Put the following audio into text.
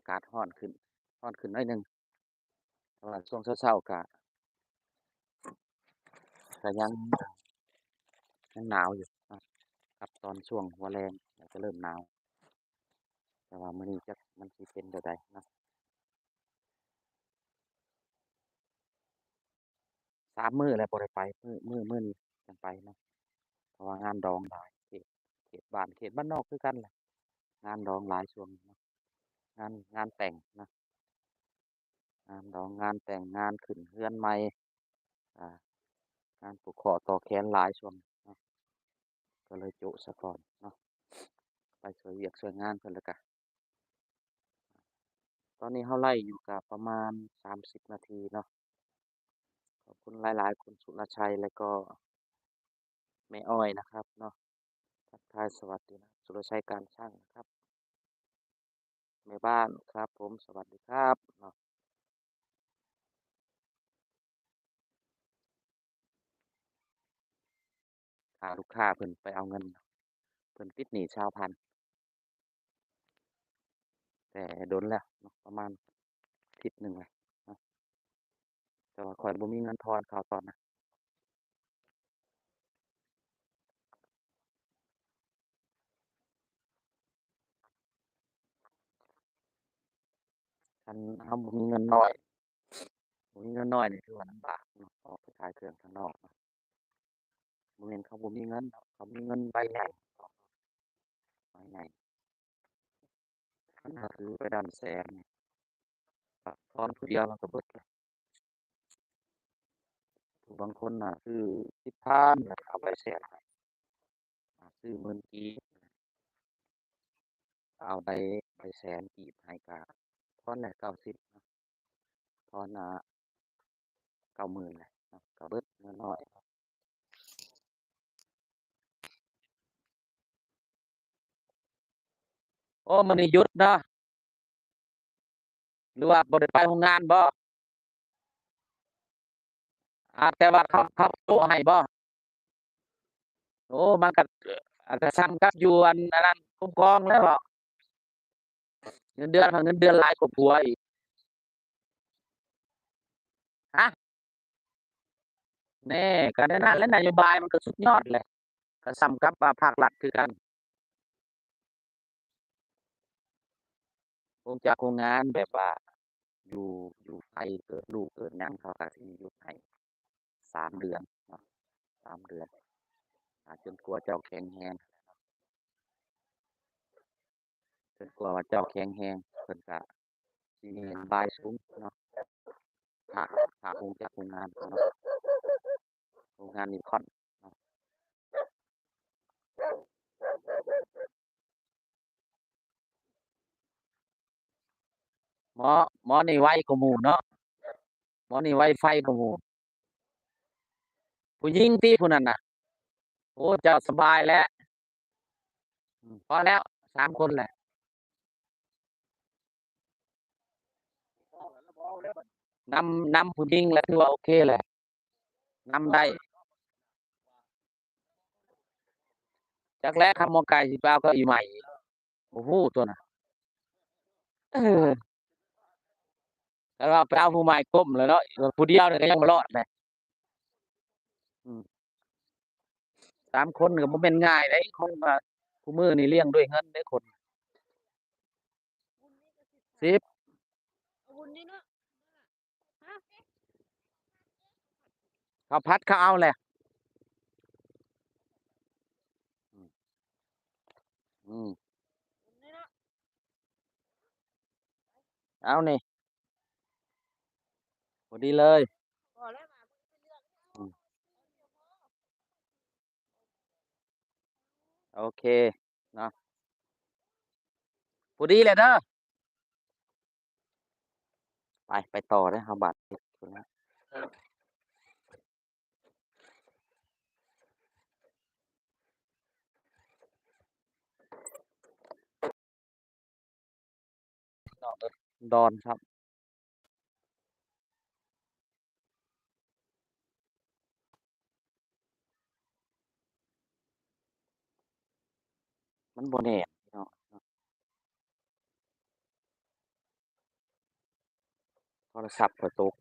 ากาศร้อนขึ้นหน่อยหนึ่งแต่ว่าช่วงเช้าๆก็ยังหนาวอยู่เนาะครับตอนช่วงหัวแลงก็จะเริ่มหนาวแต่ว่ามื้อนี้จักมันสิเป็นแบบใดเนาะ3 มื้อแล้วบ่ได้ไปมื้อนี้จังไปเนาะเพราะว่างานดองหลายเขตบ้านนอกคือกันแหละงานดองหลายช่วงนี้เนาะงานแต่งเนาะงานดองงานแต่งงานขึ้นเรือนใหม่อ่างานผูกคอต่อแขนหลายช่วงนี้เนาะก็เลยโจ๊ะซะก่อนเนาะไปช่วยเวียกช่วยงานเพิ่นแล้วก็ตอนนี้เราไล่อยู่ก็ประมาณ30นาทีเนาะขอบคุณหลายๆคุณสุรชัยแล้วก็แม่อ้อยนะครับเนาะทักทายสวัสดีนะสุรชัยการช่างนะครับแม่บ้านครับผมสวัสดีครับเนาะพาลูกค้าเพิ่นไปเอาเงินเพิ่นติดหนี้ชาวพันแต่โดนแล้วเนาะประมาณอาทิตย์หนึ่งแล้วเนาะแต่ว่าข้อยบ่มีเงินทอนเขาตอนนั้นคันเราบ่มีเงินน้อยนี่ถือว่าลำบากเนาะออกไปขายเครื่องข้างนอกเนาะบ่แม่นเขาบ่มีเงินดอกเขามีเงินใบใหญ่ใบใหญ่คันถ้าถือไปด้านแสนนี่ก็ทอนผู้เดียวมันก็เบิดแล้วผู้บางคนน่ะซื้อ10,000แล้วก็เอาใบแสนให้ซื้อหมื่นกีบเอาใบแสนกีบให้ก็ทอนได้90เนาะทอน90,000แหละเนาะก็เบิดเงินน้อยโอ้มื้อนี้หยุดเนาะหรือว่าบ่ได้ไปโรงงานบ่แต่ว่าเขาโต๊ะให้บ่โอ้มันก็ก็ส่ำกับอยู่อันนั้นคุ้มครองแล้วเนาะเงินเดือนหลายกว่าผัวอีกฮะแน่ก็แนวนั้นแหละนโยบายมันก็สุดยอดแหละก็ส่ำกับภาครัฐคือกันคงจะโรงงานแบบว่าอยู่อยู่ไผเกิดลูกเกิดหยังเขาก็สิหยุดให้3 เดือนเนาะ3 เดือนจนกว่าเจ้าแข็งแรงจนกว่าว่าเจ้าแข็งแรงเพิ่นก็สิให้ระบายสูงเนาะถ้าถ้าลงจากโรงงานเนาะโรงงานนิคอนเนาะหมอหมอนี่ไวกว่าหมู่เนาะหมอนี่ไวไฟกว่าหมู่ผู้หญิงติผู้นั้นน่ะโอ้เจ้าสบายแล้วพอแล้ว3 คนแหละนำผู้หญิงแล้วถือว่าโอเคแหละนำได้จักแลคำหมอไก่สิไปเอาเก้าอี้ใหม่อีกบ่ฮู้ตัวน่ะเออแต่ว่าไปเอาผู้ใหม่ก้มแล้วเนาะผู้เดียวนี่ก็ยังบ่รอดแหละอืม3 คนก็บ่แม่นง่ายเดะคนว่าคุมื้อนี้เลี้ยงด้วยเงินเด้คน10ข้าวผัดเขาเอาแหละอืมอืมเอานี่พอดีเลยอืมโอเคเนาะพอดีเลยเด้อไปต่อเด้อเฮาบัดพุ่นแล้วดอนครับมันบ่แน่พี่น้อง โทรศัพท์ข้อยตก